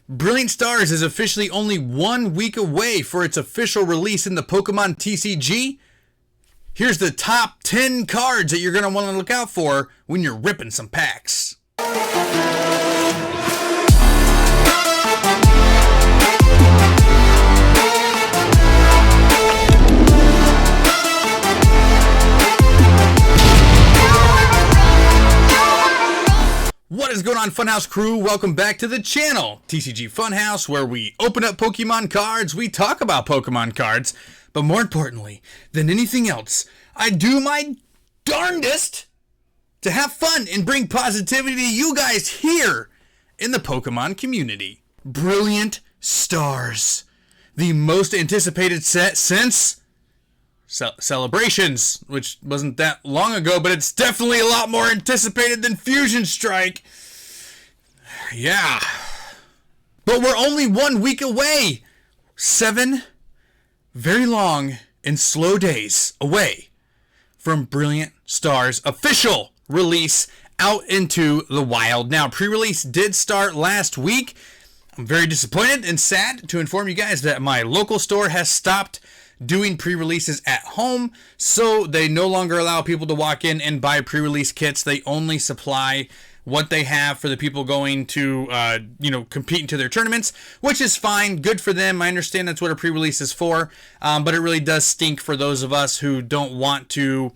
Brilliant Stars is officially only 1 week away for its official release in the Pokemon TCG. Here's the top 10 cards that you're going to want to look out for when you're ripping some packs. What is going on, Funhouse crew? Welcome back to the channel, TCG Funhouse, where we open up Pokemon cards, we talk about Pokemon cards, but more importantly than anything else, I do my darndest to have fun and bring positivity to you guys here in the Pokemon community. Brilliant Stars, the most anticipated set since Celebrations, which wasn't that long ago, but it's definitely a lot more anticipated than Fusion Strike. Yeah. But we're only 1 week away. 7 very long and slow days away from Brilliant Stars' official release out into the wild. Now, pre-release did start last week. I'm very disappointed and sad to inform you guys that my local store has stopped doing pre-releases at home, so they no longer allow people to walk in and buy pre-release kits. They only supply what they have for the people going to, compete into their tournaments, which is fine. Good for them. I understand that's what a pre-release is for, but it really does stink for those of us who don't want to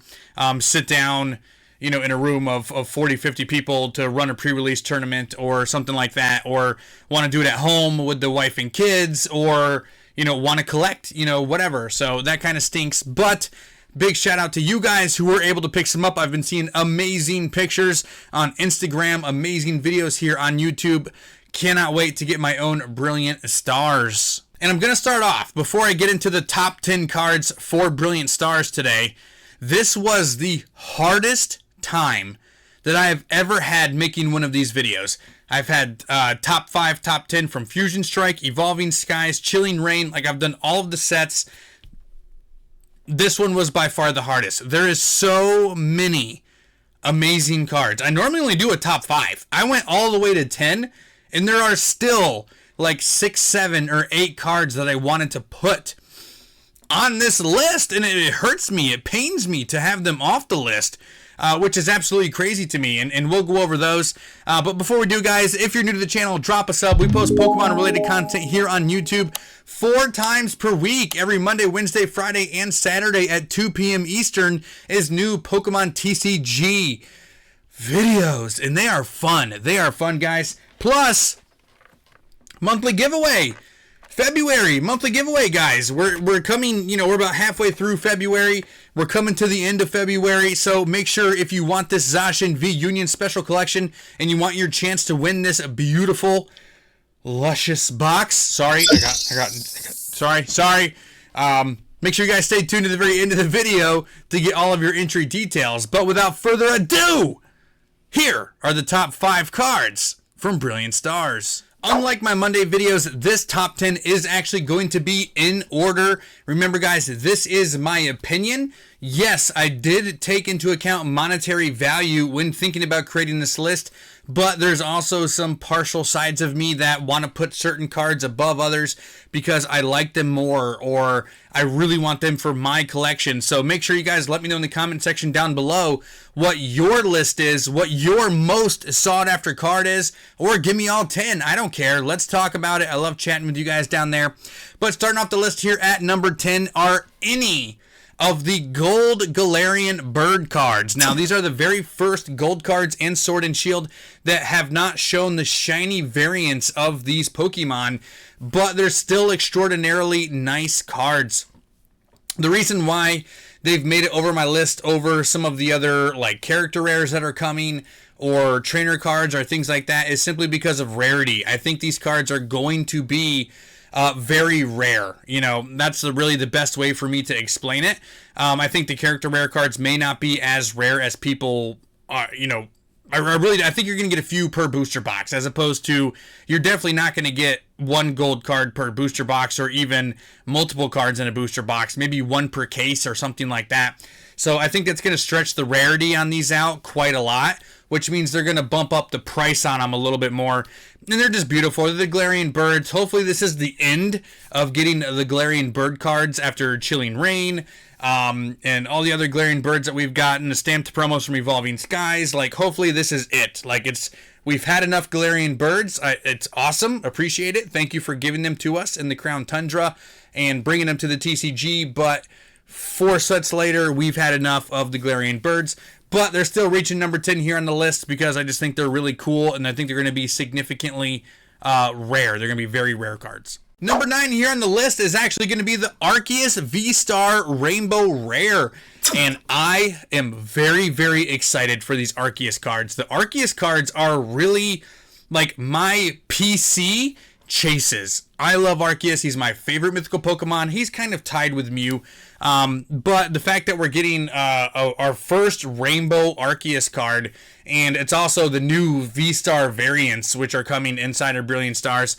sit down, in a room of 40, 50 people to run a pre-release tournament or something like that, or want to do it at home with the wife and kids, or want to collect, whatever. So that kind of stinks. But big shout out to you guys who were able to pick some up. I've been seeing amazing pictures on Instagram, amazing videos here on YouTube. Cannot wait to get my own Brilliant Stars. And I'm going to start off, before I get into the top 10 cards for Brilliant Stars today, this was the hardest time that I have ever had making one of these videos. I've had top 5, top 10 from Fusion Strike, Evolving Skies, Chilling Reign. Like, I've done all of the sets. This one was by far the hardest. There is so many amazing cards. I normally only do a top 5. I went all the way to 10, and there are still like 6, 7, or 8 cards that I wanted to put on this list, and it hurts me. It pains me to have them off the list. Which is absolutely crazy to me, and we'll go over those. But before we do, guys, if you're new to the channel, drop a sub. We post Pokemon-related content here on YouTube 4 times per week. Every Monday, Wednesday, Friday, and Saturday at 2 p.m. Eastern is new Pokemon TCG videos, and they are fun. They are fun, guys. Plus, monthly giveaway. February, monthly giveaway, guys. We're coming, we're about halfway through February. We're coming to the end of February, so make sure if you want this Zacian V Union Special Collection and you want your chance to win this beautiful, luscious box. Sorry. Make sure you guys stay tuned to the very end of the video to get all of your entry details. But without further ado, here are the top 5 cards from Brilliant Stars. Unlike my Monday videos, this top 10 is actually going to be in order. Remember, guys, this is my opinion. Yes, I did take into account monetary value when thinking about creating this list, but there's also some partial sides of me that want to put certain cards above others because I like them more, or I really want them for my collection. So make sure you guys let me know in the comment section down below what your list is, what your most sought after card is, or give me all 10. I don't care. Let's talk about it. I love chatting with you guys down there. But starting off the list here at number 10 are any of the gold Galarian bird cards. Now, these are the very first gold cards in Sword and Shield that have not shown the shiny variants of these Pokemon, but they're still extraordinarily nice cards. The reason why they've made it over my list over some of the other like character rares that are coming or trainer cards or things like that is simply because of rarity. I think these cards are going to be very rare. That's really the best way for me to explain it. I think the character rare cards may not be as rare as people are, I think you're going to get a few per booster box, as opposed to you're definitely not going to get 1 gold card per booster box, or even multiple cards in a booster box, maybe 1 per case or something like that. So I think that's going to stretch the rarity on these out quite a lot. which means they're going to bump up the price on them a little bit more. And they're just beautiful. They're the Galarian Birds. Hopefully this is the end of getting the Galarian Bird cards after Chilling Reign, and all the other Galarian Birds that we've gotten, the stamped promos from Evolving Skies. Like, hopefully this is it. Like, we've had enough Galarian Birds. It's awesome. Appreciate it. Thank you for giving them to us in the Crown Tundra and bringing them to the TCG. But 4 sets later, we've had enough of the Galarian Birds. But they're still reaching number 10 here on the list because I just think they're really cool, and I think they're going to be significantly rare. They're going to be very rare cards. Number 9 here on the list is actually going to be the Arceus V-Star Rainbow Rare. And I am very, very excited for these Arceus cards. The Arceus cards are really like my PC chases. I love Arceus. He's my favorite mythical Pokemon. He's kind of tied with Mew. But the fact that we're getting our first Rainbow Arceus card, and it's also the new V-Star variants, which are coming inside of Brilliant Stars,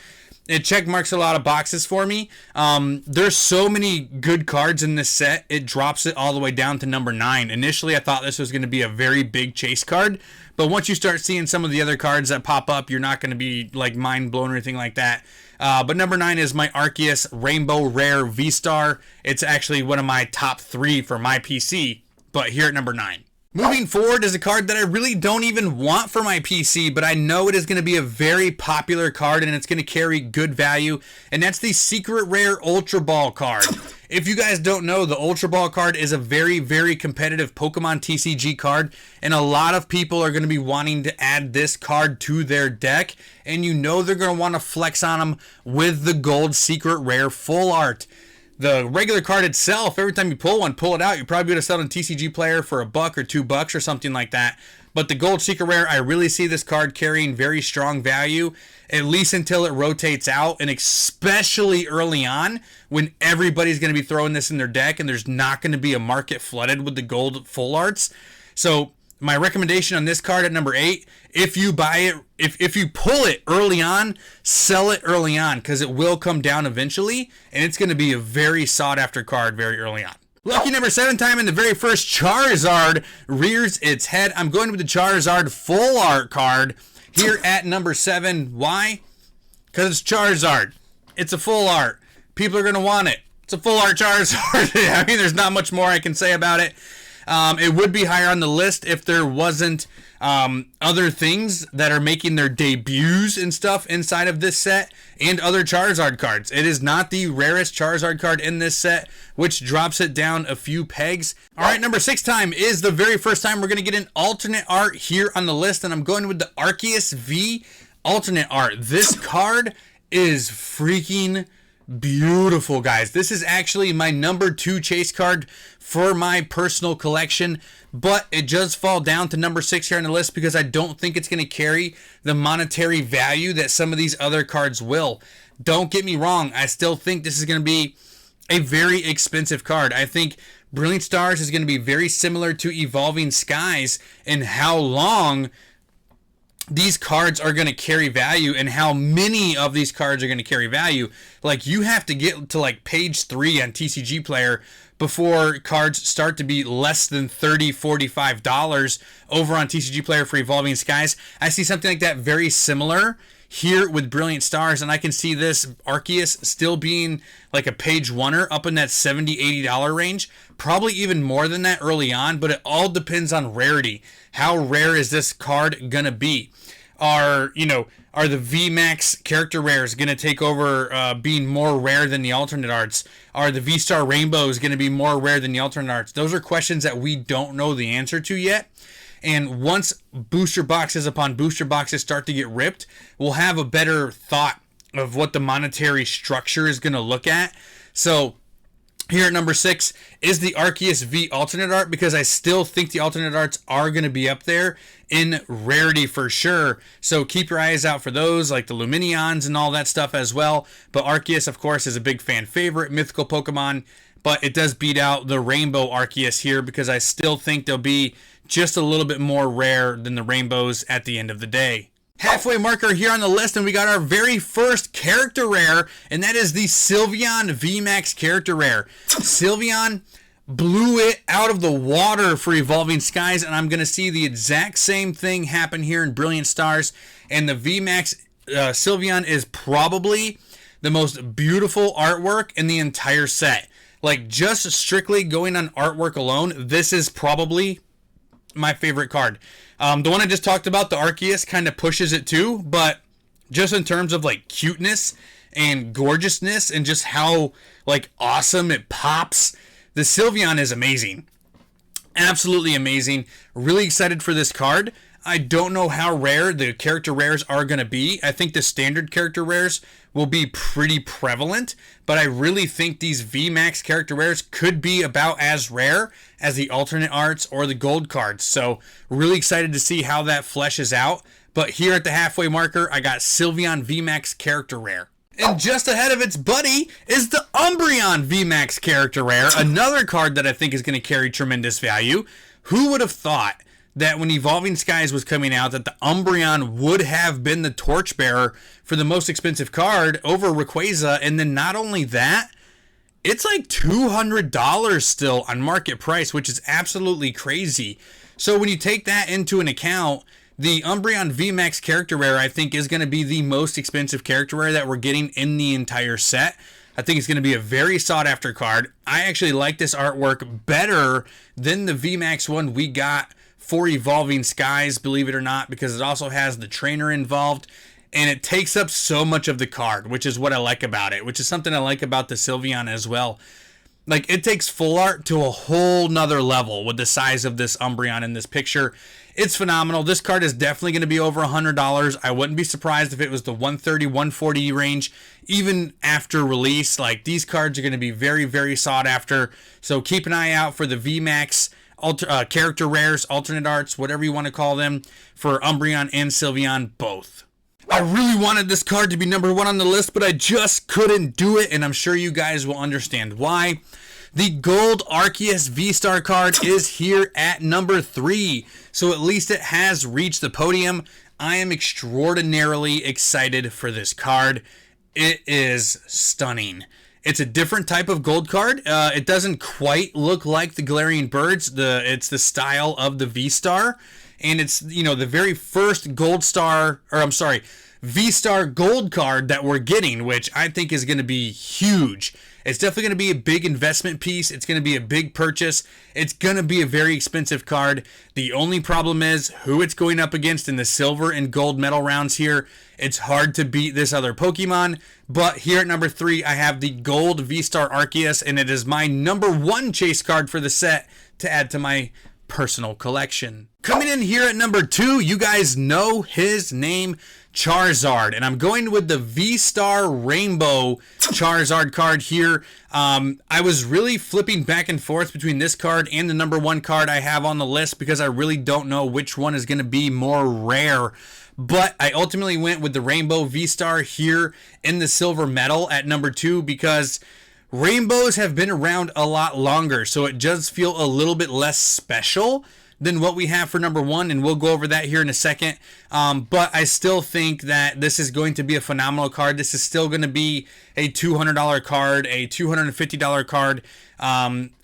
it check marks a lot of boxes for me. There's so many good cards in this set, it drops it all the way down to number 9. Initially, I thought this was going to be a very big chase card, but once you start seeing some of the other cards that pop up, you're not going to be like mind blown or anything like that. But number 9 is my Arceus Rainbow Rare V-Star. It's actually one of my top 3 for my PC, but here at number 9. Moving forward is a card that I really don't even want for my PC, but I know it is going to be a very popular card and it's going to carry good value, and that's the Secret Rare Ultra Ball card. If you guys don't know, the Ultra Ball card is a very, very competitive Pokemon TCG card, and a lot of people are going to be wanting to add this card to their deck, and you know they're going to want to flex on them with the Gold Secret Rare Full Art. The regular card itself, every time you pull one, pull it out, you're probably going to sell it on TCG Player for $1 or $2 or something like that. But the Gold Secret Rare, I really see this card carrying very strong value, at least until it rotates out, and especially early on when everybody's going to be throwing this in their deck and there's not going to be a market flooded with the gold full arts. So my recommendation on this card at number 8, if you buy it, if you pull it early on, sell it early on, because it will come down eventually, and it's going to be a very sought after card very early on. Lucky number 7 time, and the very first Charizard rears its head. I'm going with the Charizard Full Art card here at number 7. Why? Because it's Charizard. It's a full art. People are going to want it. It's a full art Charizard. I mean, there's not much more I can say about it. It would be higher on the list if there wasn't other things that are making their debuts and stuff inside of this set and other Charizard cards. It is not the rarest Charizard card in this set, which drops it down a few pegs. All right, number 6 time is the very first time we're going to get an alternate art here on the list, and I'm going with the Arceus V alternate art. This card is freaking beautiful, guys. This is actually my number 2 chase card for my personal collection, but it does fall down to number 6 here on the list because I don't think it's going to carry the monetary value that some of these other cards will. Don't get me wrong, I still think this is going to be a very expensive card. I think Brilliant Stars is going to be very similar to Evolving Skies in how long these cards are going to carry value and how many of these cards are going to carry value. Like, you have to get to like page 3 on TCG Player before cards start to be less than $30, $45 over on TCG Player for Evolving Skies. I see something like that very similar here with Brilliant Stars, and I can see this Arceus still being like a page 1er up in that $70, $80 range, probably even more than that early on, but it all depends on rarity. How rare is this card gonna be? Are the VMAX character rares going to take over being more rare than the alternate arts? Are the V-Star Rainbows going to be more rare than the alternate arts? Those are questions that we don't know the answer to yet. And once booster boxes upon booster boxes start to get ripped, we'll have a better thought of what the monetary structure is going to look at. So here at number 6 is the Arceus V alternate art, because I still think the alternate arts are going to be up there in rarity for sure. So keep your eyes out for those, like the Luminions and all that stuff as well. But Arceus, of course, is a big fan favorite mythical Pokemon, but it does beat out the Rainbow Arceus here because I still think they'll be just a little bit more rare than the Rainbows at the end of the day. Halfway marker here on the list, and we got our very first character rare, and that is the Sylveon VMAX character rare. Sylveon, blew it out of the water for Evolving Skies, and I'm going to see the exact same thing happen here in Brilliant Stars. And the VMAX Sylveon is probably the most beautiful artwork in the entire set. Like, just strictly going on artwork alone, this is probably my favorite card. The one I just talked about, the Arceus, kind of pushes it too, but just in terms of like cuteness and gorgeousness and just how like awesome it pops, the Sylveon is amazing. Absolutely amazing. Really excited for this card. I don't know how rare the character rares are going to be. I think the standard character rares will be pretty prevalent, but I really think these VMAX character rares could be about as rare as the alternate arts or the gold cards. So really excited to see how that fleshes out. But here at the halfway marker, I got Sylveon VMAX character rare. And just ahead of its buddy is the Umbreon VMAX character rare, another card that I think is going to carry tremendous value. Who would have thought that when Evolving Skies was coming out that the Umbreon would have been the torchbearer for the most expensive card over Rayquaza? And then not only that, it's like $200 still on market price, which is absolutely crazy. So when you take that into an account, the Umbreon VMAX character rare, I think, is going to be the most expensive character rare that we're getting in the entire set. I think it's going to be a very sought-after card. I actually like this artwork better than the VMAX one we got for Evolving Skies, believe it or not, because it also has the trainer involved, and it takes up so much of the card, which is what I like about it, which is something I like about the Sylveon as well. Like, it takes full art to a whole nother level with the size of this Umbreon in this picture. It's phenomenal. This card is definitely going to be over $100. I wouldn't be surprised if it was the $130, $140 range, even after release. Like, these cards are going to be very, very sought after. So keep an eye out for the VMAX character rares, alternate arts, whatever you want to call them, for Umbreon and Sylveon both. I really wanted this card to be number one on the list, but I just couldn't do it, and I'm sure you guys will understand why. The Gold Arceus V-Star card is here at number 3, so at least it has reached the podium. I am extraordinarily excited for this card. It is stunning. It's a different type of gold card. It doesn't quite look like the Galarian Birds. It's the style of the V-Star. And it's, you know, the very first V-Star gold card that we're getting, which I think is going to be huge. It's definitely going to be a big investment piece. It's going to be a big purchase. It's going to be a very expensive card. The only problem is who it's going up against in the silver and gold medal rounds here. It's hard to beat this other Pokemon. But here at number 3, I have the Gold V-Star Arceus, and it is my number 1 chase card for the set to add to my personal collection. Coming in here at number 2, you guys know his name, Charizard, and I'm going with the V-Star Rainbow Charizard card here. I was really flipping back and forth between this card and the number 1 card I have on the list because I really don't know which one is going to be more rare. But I ultimately went with the Rainbow V-Star here in the silver medal at number 2 because rainbows have been around a lot longer, so it does feel a little bit less special than what we have for number 1, and we'll go over that here in a second. But I still think that this is going to be a phenomenal card. This is still going to be a $200 card, a $250 card,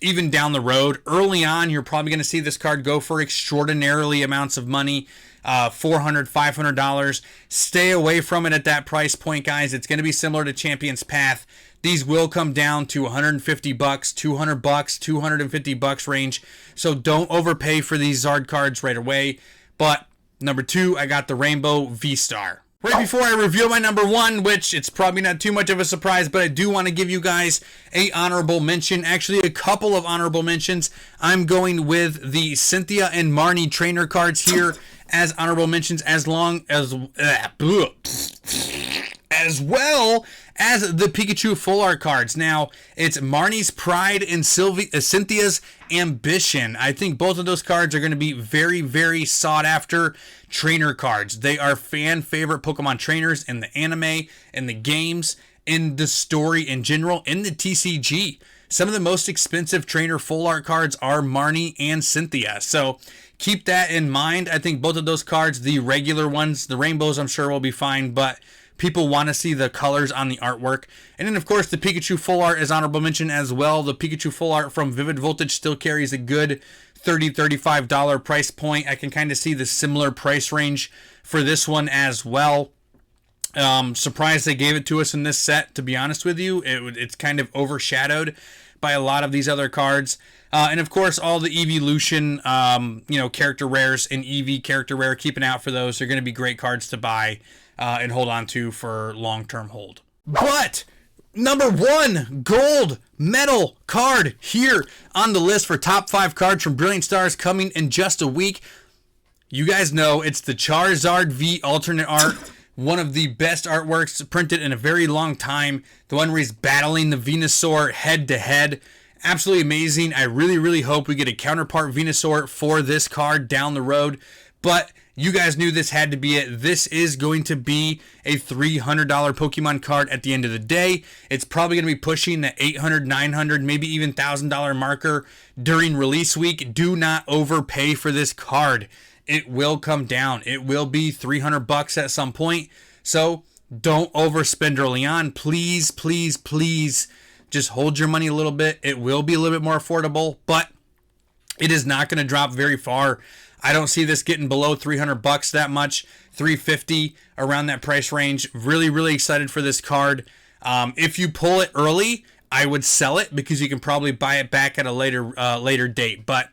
even down the road. Early on, you're probably going to see this card go for extraordinarily amounts of money, $400, $500. Stay away from it at that price point, guys. It's going to be similar to Champion's Path. These will come down to $150, $200, $250 range. So don't overpay for these Zard cards right away. But number 2, I got the Rainbow V-Star. Right before I reveal my number 1, which it's probably not too much of a surprise, but I do want to give you guys a honorable mention. Actually, a couple of honorable mentions. I'm going with the Cynthia and Marnie trainer cards here as honorable mentions, as well as the Pikachu full art cards. Now, it's Marnie's Pride and Cynthia's Ambition. I think both of those cards are going to be very, very sought after trainer cards. They are fan favorite Pokemon trainers in the anime, in the games, in the story in general, in the TCG. Some of the most expensive trainer full art cards are Marnie and Cynthia. So keep that in mind. I think both of those cards, the regular ones, the rainbows, I'm sure will be fine, but People want to see the colors on the artwork. And then, of course, the Pikachu full art is honorable mention as well. The Pikachu full art from Vivid Voltage still carries a good $30-$35 price point. I can kind of see the similar price range for this one as well. Surprised they gave it to us in this set, to be honest with you. It's kind of overshadowed by a lot of these other cards. And of course, all the Evolution, character rares and EV character rare, keeping out for those. They're going to be great cards to buy and hold on to for long-term hold. But number one gold medal card here on the list for top 5 cards from Brilliant Stars coming in just a week. You guys know it's the Charizard V alternate art. One of the best artworks printed in a very long time. The one where he's battling the Venusaur head to head. Absolutely amazing. I really, really hope we get a counterpart Venusaur for this card down the road. But you guys knew this had to be it. This is going to be a $300 Pokemon card at the end of the day. It's probably going to be pushing the $800, $900, maybe even $1,000 marker during release week. Do not overpay for this card. It will come down. It will be $300 at some point. So don't overspend early on. Please, please, please just hold your money a little bit. It will be a little bit more affordable, but it is not going to drop very far. I don't see this getting below $300 that much. $350 around that price range. Really, really excited for this card. If you pull it early, I would sell it because you can probably buy it back at a later date. But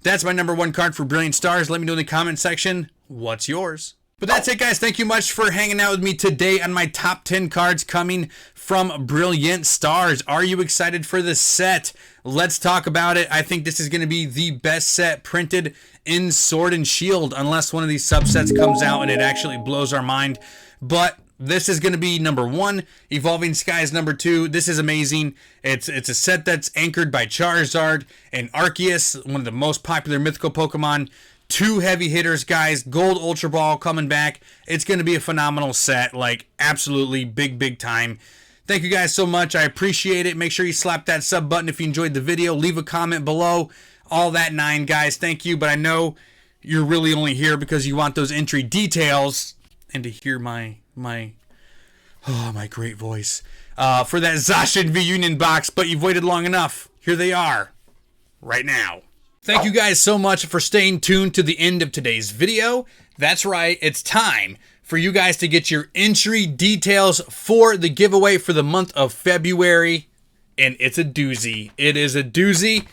that's my number one card for Brilliant Stars. Let me know in the comment section what's yours. But that's it, guys. Thank you much for hanging out with me today on my top 10 cards coming from Brilliant Stars. Are you excited for this set? Let's talk about it. I think this is going to be the best set printed in Sword and Shield, unless one of these subsets comes out and it actually blows our mind. But this is going to be number 1. Evolving Skies number 2. This is amazing. It's a set that's anchored by Charizard and Arceus, one of the most popular mythical Pokemon. 2 heavy hitters, guys. Gold Ultra Ball coming back. It's going to be a phenomenal set. Like, absolutely big time. Thank you guys so much. I appreciate it. Make sure you slap that sub button if you enjoyed the video. Leave a comment below. All that 9, guys. Thank you. But I know you're really only here because you want those entry details and to hear my great voice for that Zacian V Union box. But you've waited long enough. Here they are right now. Thank you guys so much for staying tuned to the end of today's video. That's right, it's time for you guys to get your entry details for the giveaway for the month of February. And it's a doozy. It is a doozy.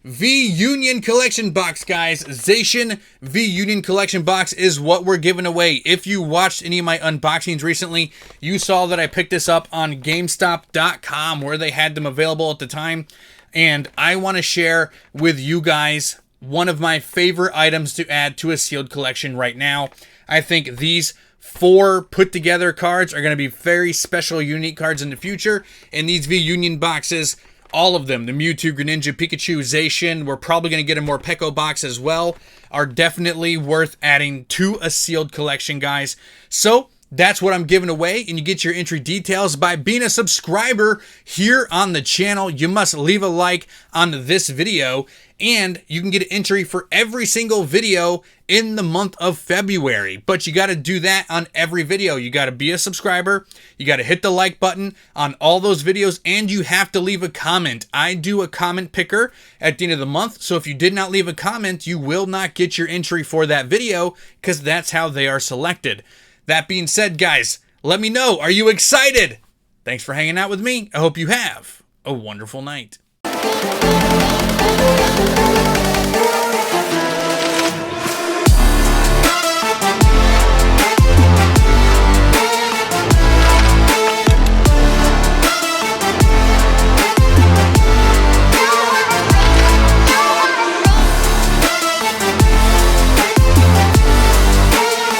V-Union Collection Box, guys. Zacian V-Union Collection Box is what we're giving away. If you watched any of my unboxings recently, you saw that I picked this up on GameStop.com where they had them available at the time. And I want to share with you guys one of my favorite items to add to a sealed collection right now. I think these 4 put together cards are going to be very special, unique cards in the future. And these V-Union boxes, all of them, the Mewtwo, Greninja, Pikachu, Zacian, we're probably going to get a Morpeko box as well, are definitely worth adding to a sealed collection, guys. So that's what I'm giving away, and you get your entry details by being a subscriber here on the channel. You must leave a like on this video, and you can get an entry for every single video in the month of February. But you got to do that on every video. You got to be a subscriber, you got to hit the like button on all those videos, and you have to leave a comment. I do a comment picker at the end of the month, so if you did not leave a comment, you will not get your entry for that video, because that's how they are selected. That being said, guys, let me know. Are you excited? Thanks for hanging out with me. I hope you have a wonderful night.